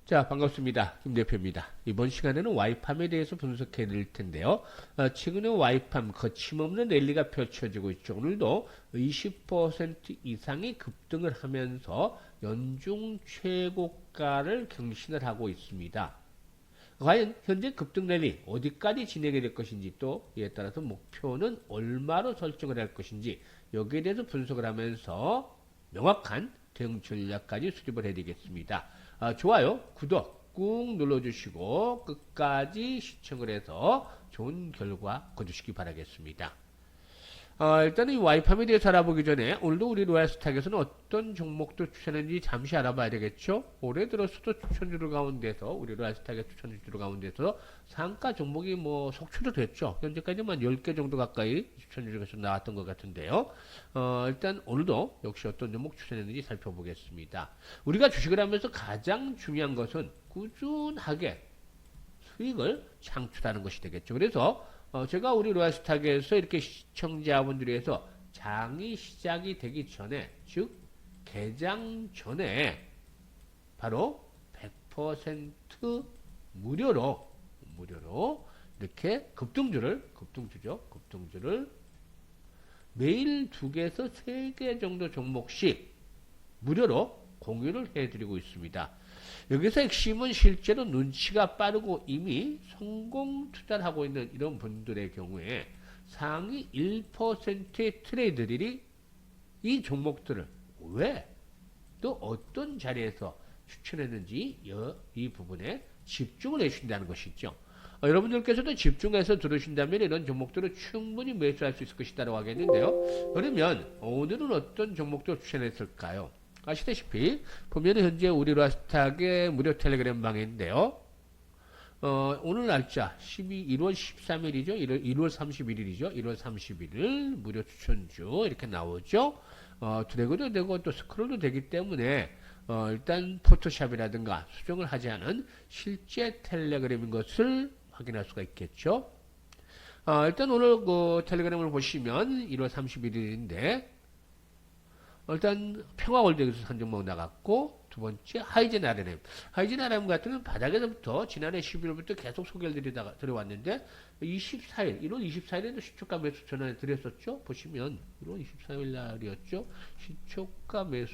자, 반갑습니다. 김 대표입니다. 이번 시간에는 와이팜에 대해서 분석해 드릴 텐데요. 최근에 와이팜 거침없는 랠리가 펼쳐지고 있죠. 오늘도 20% 이상의 급등을 하면서 연중 최고가를 경신을 하고 있습니다. 과연 현재 급등 랠리 어디까지 진행이 될 것인지, 또 이에 따라서 목표는 얼마로 설정을 할 것인지, 여기에 대해서 분석을 하면서 명확한 대응 전략까지 수립을 해드리겠습니다. 좋아요, 구독 꾹 눌러주시고 끝까지 시청을 해서 좋은 결과 거두시기 바라겠습니다. 일단 이 와이팜에 대해서 알아보기 전에 오늘도 우리 로얄스탁에서는 어떤 종목도 추천했는지 잠시 알아봐야 되겠죠. 올해 들어서도 추천주들 가운데서, 우리 로얄스탁의 추천주들 가운데서 상가 종목이 뭐 속출도 됐죠. 현재까지만 10개 정도 가까이 추천주가 나왔던 것 같은데요. 일단 오늘도 역시 어떤 종목 추천했는지 살펴보겠습니다. 우리가 주식을 하면서 가장 중요한 것은 꾸준하게 수익을 창출하는 것이 되겠죠. 그래서 제가 우리 로얄스탁에서 이렇게 시청자분들에서 장이 시작이 되기 전에, 즉 개장 전에 바로 100% 무료로 이렇게 급등주를 매일 2개에서 3개 정도 종목씩 무료로 공유를 해드리고 있습니다. 여기서 핵심은 실제로 눈치가 빠르고 이미 성공 투자를 하고 있는 이런 분들의 경우에 상위 1%의 트레이더들이 이 종목들을 왜 또 어떤 자리에서 추천했는지 이 부분에 집중을 해주신다는 것이죠. 여러분들께서도 집중해서 들으신다면 이런 종목들을 충분히 매수할 수 있을 것이라고 하겠는데요. 그러면 오늘은 어떤 종목도 추천했을까요? 아시다시피 보면 현재 우리 로얄스탁의 무료 텔레그램 방인데요. 오늘 날짜 1월 13일이죠. 1월 31일이죠. 1월 31일 무료 추천주 이렇게 나오죠. 드래그도 되고 또 스크롤도 되기 때문에 일단 포토샵이라든가 수정을 하지 않은 실제 텔레그램인 것을 확인할 수가 있겠죠. 일단 오늘 그 텔레그램을 보시면 1월 31일인데 일단 평화월드에서 한 종목 나갔고, 두 번째 하이젠 RM. 하이젠 RM 같은 경우는 바닥에서부터 지난해 11월부터 계속 소개를 드려왔는데 24일, 1월 24일에도 시초가 매수 전환을 드렸었죠. 보시면 1월 24일 날이었죠. 시초가 매수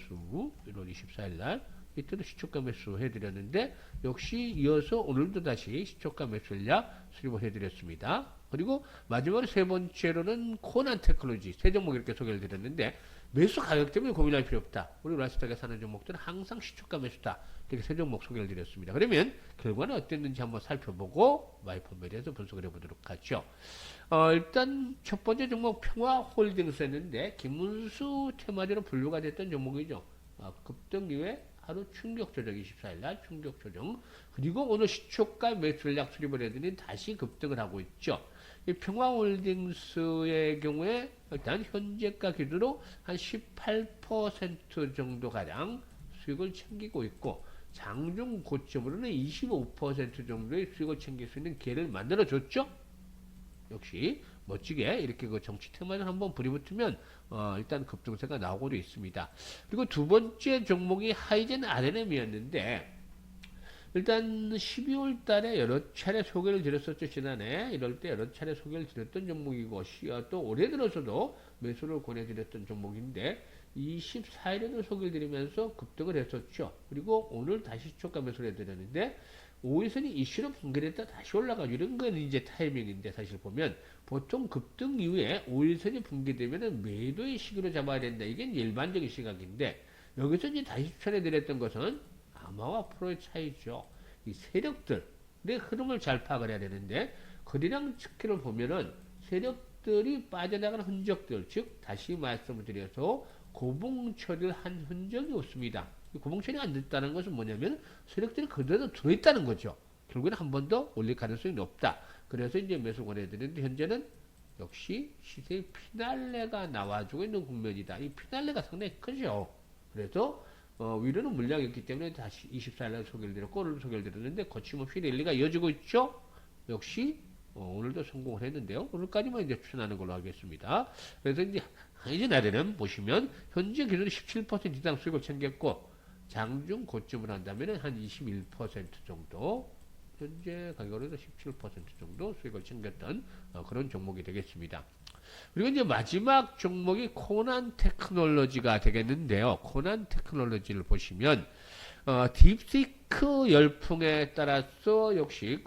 1월 24일 날 이때도 시초가 매수 해드렸는데 역시 이어서 오늘도 다시 시초가 매수 전략 수립을 해드렸습니다. 그리고 마지막으로 세 번째로는 코난 테크놀로지, 세 종목 이렇게 소개를 드렸는데 매수 가격 때문에 고민할 필요 없다. 우리 로얄스탁에 사는 종목들은 항상 시초가 매수다. 이렇게 세 종목 소개를 드렸습니다. 그러면 결과는 어땠는지 한번 살펴보고 와이팜에 대해서 분석을 해보도록 하죠. 일단 첫 번째 종목 평화홀딩스였는데 김문수 테마주로 분류가 됐던 종목이죠. 급등 이후에 하루 충격 조정, 24일날 충격 조정, 그리고 오늘 시초가 매수 전략 수립을 해드린 다시 급등을 하고 있죠. 이 평화홀딩스의 경우에 일단 현재가 기준으로 한 18% 정도 가량 수익을 챙기고 있고, 장중 고점으로는 25% 정도의 수익을 챙길 수 있는 기회를 만들어줬죠. 역시 멋지게 이렇게 그 정치 테마를 한번 부리붙으면 일단 급등세가 나오고도 있습니다. 그리고 두 번째 종목이 하이젠 RNM이었는데 일단 12월 달에 여러 차례 소개를 드렸었죠. 지난해 이럴 때 여러 차례 소개를 드렸던 종목이고, 또 올해 들어서도 매수를 권해드렸던 종목인데 24일에도 소개를 드리면서 급등을 했었죠. 그리고 오늘 다시 초가 매수를 해드렸는데 5일선이 이슈로 붕괴됐다 다시 올라가고, 이런 건 이제 타이밍인데, 사실 보면 보통 급등 이후에 5일선이 붕괴되면 매도의 시기로 잡아야 된다. 이게 일반적인 시각인데, 여기서 이제 다시 추천해드렸던 것은 아마와 프로의 차이죠. 이 세력들의 흐름을 잘 파악을 해야 되는데, 거래량 측기를 보면은 세력들이 빠져나가는 흔적들, 즉 다시 말씀을 드려서 고봉 처리를 한 흔적이 없습니다. 고봉 처리가 안 됐다는 것은 뭐냐면 세력들이 그대로 들어있다는 거죠. 결국에는 한 번 더 올릴 가능성이 높다. 그래서 이제 매수 권해드리는데 현재는 역시 시세의 피날레가 나와주고 있는 국면이다. 이 피날레가 상당히 크죠. 그래서 위로는 물량이 있기 때문에 다시 24일날 소개를 드렸고, 오늘도 소개를 드렸는데 거침없이 랠리가 이어지고 있죠. 역시 오늘도 성공을 했는데요. 오늘까지만 이제 추천하는 걸로 하겠습니다. 그래서 이제 하이젠 RNM 보시면 현재 기준으로 17% 이상 수익을 챙겼고, 장중 고점을 한다면 한 21% 정도, 현재 가격으로도 17% 정도 수익을 챙겼던 그런 종목이 되겠습니다. 그리고 이제 마지막 종목이 코난 테크놀로지가 되겠는데요. 코난 테크놀로지를 보시면 딥시크 열풍에 따라서 역시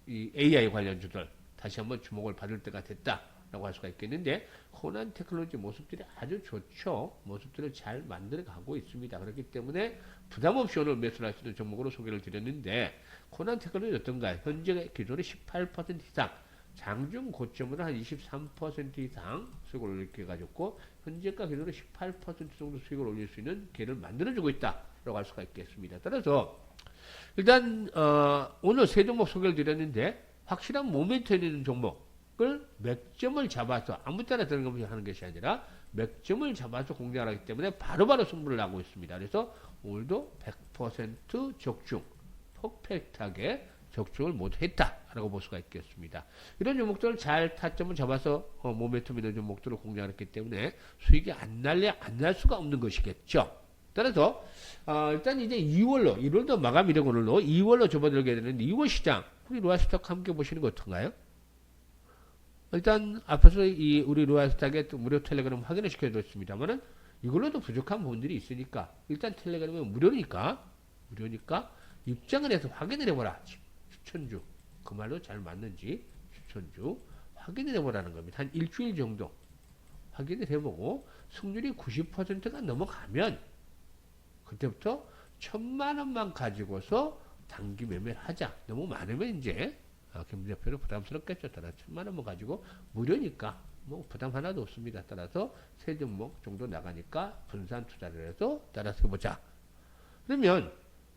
이 AI 관련주들 다시 한번 주목을 받을 때가 됐다라고 할 수가 있겠는데, 코난 테크놀로지 모습들이 아주 좋죠. 모습들을 잘 만들어 가고 있습니다. 그렇기 때문에 부담 없이 오늘 매수할 수 있는 종목으로 소개를 드렸는데, 코난 테크놀로지 어떤가요? 현재 기존의 18% 이상, 장중 고점으로 한 23% 이상 수익을 올리게 가졌고, 현재가 기존의 18% 정도 수익을 올릴 수 있는 기회를 만들어주고 있다라고 할 수가 있겠습니다. 따라서 일단 오늘 세 종목 소개를 드렸는데, 확실한 모멘텀 있는 종목을 맥점을 잡아서 아무 때나 드는 것이 하는 것이 아니라 맥점을 잡아서 공략을 하기 때문에 바로바로 승부를 하고 있습니다. 그래서 오늘도 100% 적중, 퍼펙트하게 적중을 못했다라고 볼 수가 있겠습니다. 이런 종목들을 잘 타점을 잡아서 모멘텀 있는 종목들을 공략했기 때문에 수익이 안 날 수가 없는 것이겠죠. 따라서 일단 이제 1월도 마감이라고 오늘로 2월로 접어들게 되는데, 2월 시장 우리 로아스탁 함께 보시는 거 어떤가요? 일단 앞에서 우리 로아스탁의 무료 텔레그램 확인을 시켜줬습니다만은 이걸로도 부족한 부분들이 있으니까 일단 텔레그램은 무료니까 입장을 해서 확인을 해보라. 추천주 그 말로 잘 맞는지 추천주 확인을 해보라는 겁니다. 한 일주일 정도 확인을 해보고 승률이 90%가 넘어가면 그때부터 1,000만원만 가지고서 단기 매매를 하자. 너무 많으면 이제 김 대표는 부담스럽겠죠. 따라 1,000만원만 가지고 무료니까 뭐 부담 하나도 없습니다. 따라서 세 종목 정도 나가니까 분산 투자를 해서 따라서 해보자. 그러면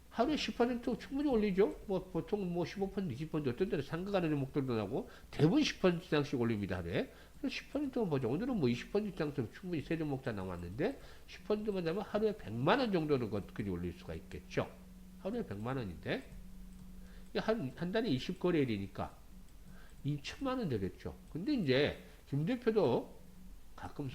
하루에 10% 충분히 올리죠. 뭐 보통 15%, 20% 어떤 데는 상가가는 종목들도 나고 대부분 10% 이상씩 올립니다. 하루에. 10%만 보죠. 오늘은 뭐 20% 이상 충분히 세 종목 다 나왔는데 10%만 나면 하루에 100만원 정도는 그렇게 올릴 수가 있겠죠. 하루에 100만원인데 한 달에 20거래일이니까 2천만원 되겠죠. 근데 이제 김 대표도 가끔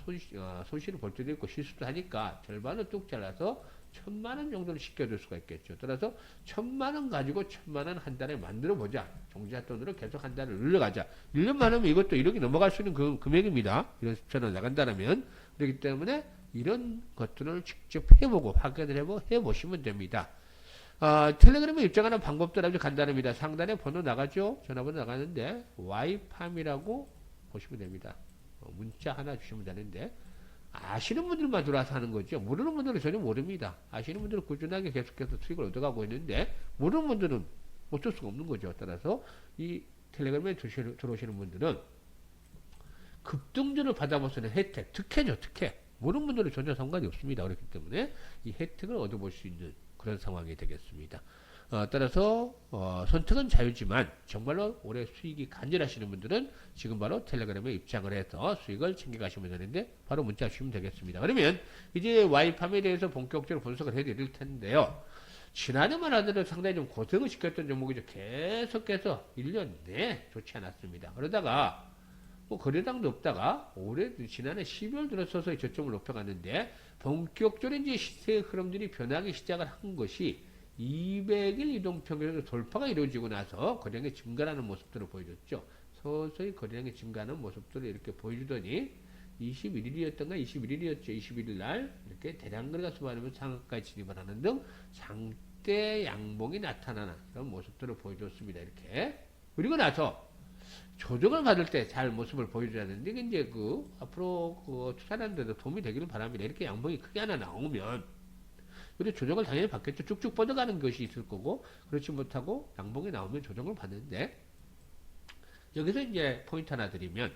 손실을 볼 때도 있고 실수도 하니까 절반을 뚝 잘라서 1,000만원 정도는 시켜줄 수가 있겠죠. 따라서 1,000만원 가지고 1,000만원 한 달에 만들어보자. 종자 돈으로 계속 한 달을 늘려가자. 1년만 하면 이것도 1억이 넘어갈 수 있는 금액입니다. 이런 수천원 나간다면. 그렇기 때문에 이런 것들을 직접 해보고 확인을 해보시면 됩니다. 텔레그램에 입장하는 방법도 아주 간단합니다. 상단에 번호 나가죠. 전화번호 나가는데 Y팜이라고 보시면 됩니다. 문자 하나 주시면 되는데, 아시는 분들만 들어와서 하는 거죠. 모르는 분들은 전혀 모릅니다. 아시는 분들은 꾸준하게 계속해서 수익을 얻어가고 있는데, 모르는 분들은 어쩔 수가 없는 거죠. 따라서 이 텔레그램에 들어오시는 분들은 급등주를 받아볼 수 있는 혜택, 특혜죠, 특혜. 모르는 분들은 전혀 상관이 없습니다. 그렇기 때문에 이 혜택을 얻어볼 수 있는 그런 상황이 되겠습니다. 따라서 선택은 자유지만 정말로 올해 수익이 간절하시는 분들은 지금 바로 텔레그램에 입장을 해서 수익을 챙겨가시면 되는데, 바로 문자 주시면 되겠습니다. 그러면 이제 Y팜에 대해서 본격적으로 분석을 해드릴 텐데요. 지난해만 하더라도 상당히 좀 고생을 시켰던 종목이죠. 계속해서 1년 내에 좋지 않았습니다. 그러다가 뭐 거래량도 없다가 지난해 12월 들어서서 저점을 높여갔는데, 본격적으로 이제 시세 흐름들이 변하기 시작을 한 것이 200일 이동평균에서 돌파가 이루어지고 나서 거래량이 증가하는 모습들을 보여줬죠. 서서히 거래량이 증가하는 모습들을 이렇게 보여주더니 21일이었던가 21일이었죠. 21일 날 이렇게 대량 거래가 수반하면 상한가에 진입을 하는 등 장대 양봉이 나타나는 그런 모습들을 보여줬습니다. 이렇게. 그리고 나서 조정을 받을 때 잘 모습을 보여줘야 되는데, 이제 앞으로 투자하는 데도 도움이 되기를 바랍니다. 이렇게 양봉이 크게 하나 나오면, 그리고 조정을 당연히 받겠죠. 쭉쭉 뻗어가는 것이 있을 거고, 그렇지 못하고 양봉이 나오면 조정을 받는데, 여기서 이제 포인트 하나 드리면,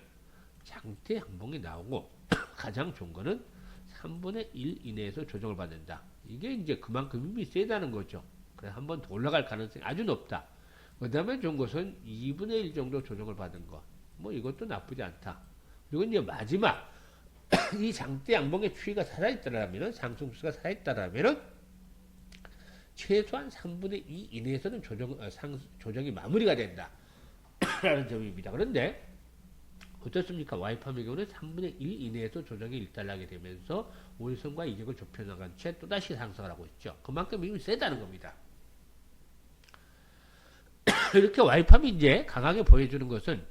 장대 양봉이 나오고, 가장 좋은 거는 3분의 1 이내에서 조정을 받는다. 이게 이제 그만큼 힘이 세다는 거죠. 그래, 한 번 더 올라갈 가능성이 아주 높다. 그 다음에 좋은 것은 2분의 1 정도 조정을 받은 거. 뭐 이것도 나쁘지 않다. 그리고 이제 마지막, 이 장대 양봉의 추이가 살아있다라면, 상승수가 살아있다라면, 최소한 3분의 2 이내에서는 조정이 마무리가 된다. 라는 점입니다. 그런데, 어떻습니까? 와이팜의 경우는 3분의 1 이내에서 조정이 일단하게 되면서 월선과 이격을 좁혀나간 채 또다시 상승을 하고 있죠. 그만큼 힘이 세다는 겁니다. 이렇게 와이팜이 이제 강하게 보여주는 것은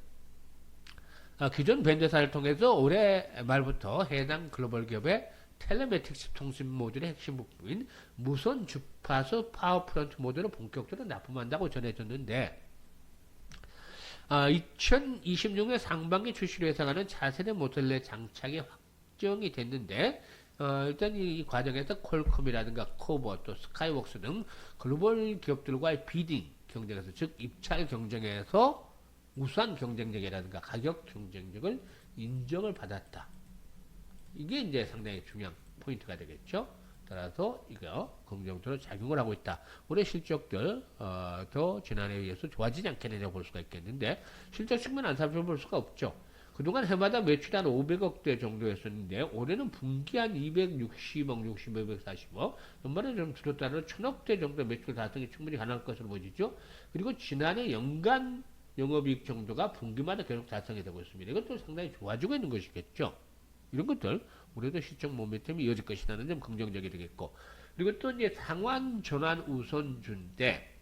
기존 밴드사를 통해서 올해 말부터 해당 글로벌 기업의 텔레매틱스 통신 모듈의 핵심 부품인 무선 주파수 파워프런트 모듈을 본격적으로 납품한다고 전해졌는데 2026년 상반기 출시로 예상하는 차세대 모듈의 장착이 확정이 됐는데 일단 이 과정에서 퀄컴이라든가 코버 또 스카이웍스 등 글로벌 기업들과의 비딩 경쟁에서 즉 입찰 경쟁에서 우수한 경쟁력이라든가 가격 경쟁력을 인정을 받았다. 이게 이제 상당히 중요한 포인트가 되겠죠. 따라서 이거 긍정적으로 작용을 하고 있다. 올해 실적들 더 지난해에 비해서 좋아지지 않겠느냐 볼 수가 있겠는데 실적 측면 안 살펴볼 수가 없죠. 그동안 해마다 매출이 한 500억대 정도였었는데 올해는 분기 한 260억, 60억, 240억 연말에 좀 줄었다는 1000억대 정도 매출 달성이 충분히 가능할 것으로 보이죠. 그리고 지난해 연간 영업이익 정도가 분기마다 계속 달성이 되고 있습니다. 이것도 상당히 좋아지고 있는 것이겠죠. 이런 것들 올해도 실적 모멘텀이 이어질 것이라는 점 긍정적이 되겠고 그리고 또 이제 상환 전환 우선주인데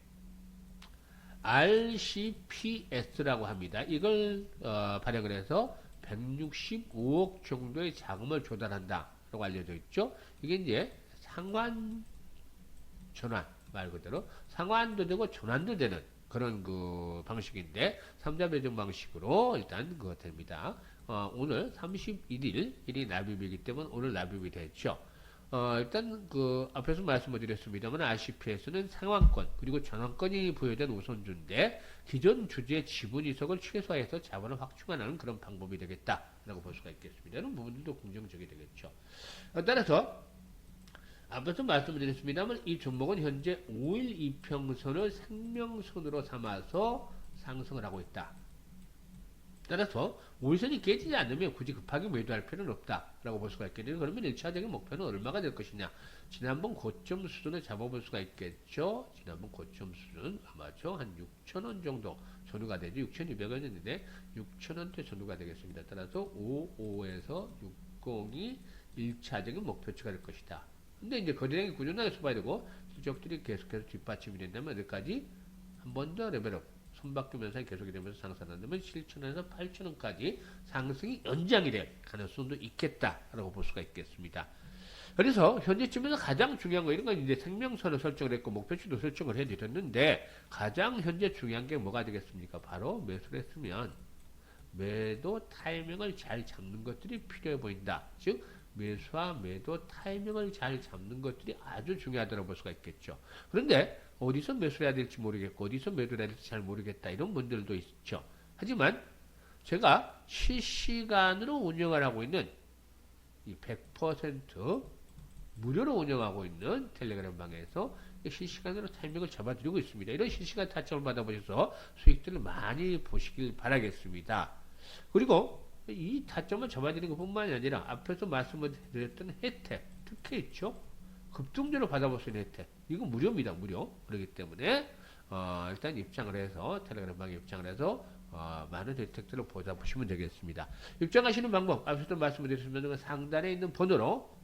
RCPS라고 합니다. 이걸 발행을 해서 165억 정도의 자금을 조달한다라고 알려져 있죠. 이게 이제 상환 전환 말 그대로 상환도 되고 전환도 되는 그런 그 방식인데 3자 배정 방식으로 일단 그거 됩니다. 오늘 31일이 납입이기 때문에 오늘 납입이 됐죠. 일단 그 앞에서 말씀을 드렸습니다만 RCPS는 상환권 그리고 전환권이 부여된 우선주인데 기존 주주의 지분 이석을 최소화해서 자본을 확충하는 그런 방법이 되겠다라고 볼 수가 있겠습니다. 이런 부분들도 긍정적이 되겠죠. 따라서 앞에서 말씀드렸습니다만 이 종목은 현재 5일 이평선을 생명선으로 삼아서 상승을 하고 있다. 따라서 5일선이 깨지지 않으면 굳이 급하게 매도할 필요는 없다라고 볼 수가 있겠네요. 그러면 1차적인 목표는 얼마가 될 것이냐. 지난번 고점 수준을 잡아볼 수가 있겠죠. 지난번 고점 수준 아마죠. 한 6,000원 정도 전후가 되죠. 6,200원이었는데 6,000원대 전후가 되겠습니다. 따라서 55에서 60이 1차적인 목표치가 될 것이다. 근데 이제 거래량이 꾸준하게 쏟아야 되고 실적들이 계속해서 뒷받침이 된다면 어디까지 한 번 더 레벨업 손바뀌면서 계속이 되면서 상승한다면 7,000원에서 8,000원까지 상승이 연장이 될 가능성도 있겠다라고 볼 수가 있겠습니다. 그래서 현재쯤에서 가장 중요한 거 이런 건 이제 생명선을 설정을 했고 목표치도 설정을 해드렸는데 가장 현재 중요한 게 뭐가 되겠습니까? 바로 매수를 했으면 매도 타이밍을 잘 잡는 것들이 필요해 보인다. 즉 매수와 매도 타이밍을 잘 잡는 것들이 아주 중요하다고 볼 수가 있겠죠. 그런데 어디서 매수를 해야 될지 모르겠고 어디서 매도를 해야 될지 잘 모르겠다 이런 분들도 있죠. 하지만 제가 실시간으로 운영을 하고 있는 이 100% 무료로 운영하고 있는 텔레그램 방에서 실시간으로 타이밍을 잡아드리고 있습니다. 이런 실시간 타점을 받아보셔서 수익들을 많이 보시길 바라겠습니다. 그리고 이 타점을 잡아드리는 것뿐만이 아니라 앞에서 말씀을 드렸던 혜택, 특혜 있죠? 급등주로 받아볼 수 있는 혜택. 이거 무료입니다. 무료. 그렇기 때문에 일단 입장을 해서 텔레그램 방에 입장을 해서 많은 혜택들을 보시면 되겠습니다. 입장하시는 방법 앞서도 말씀을 드렸습니다. 상단에 있는 번호로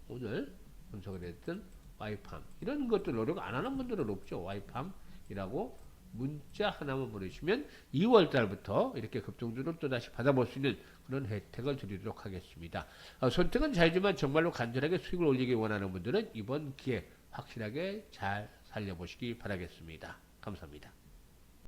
오늘 분석을 했던 와이팜 이런 것들 노력 안 하는 분들은 없죠. 와이팜이라고 문자 하나만 보내주시면 2월달부터 이렇게 급등주를 또다시 받아볼 수 있는 그런 혜택을 드리도록 하겠습니다. 선택은 자유지만 정말로 간절하게 수익을 올리기 원하는 분들은 이번 기회 확실하게 잘 살려보시기 바라겠습니다. 감사합니다.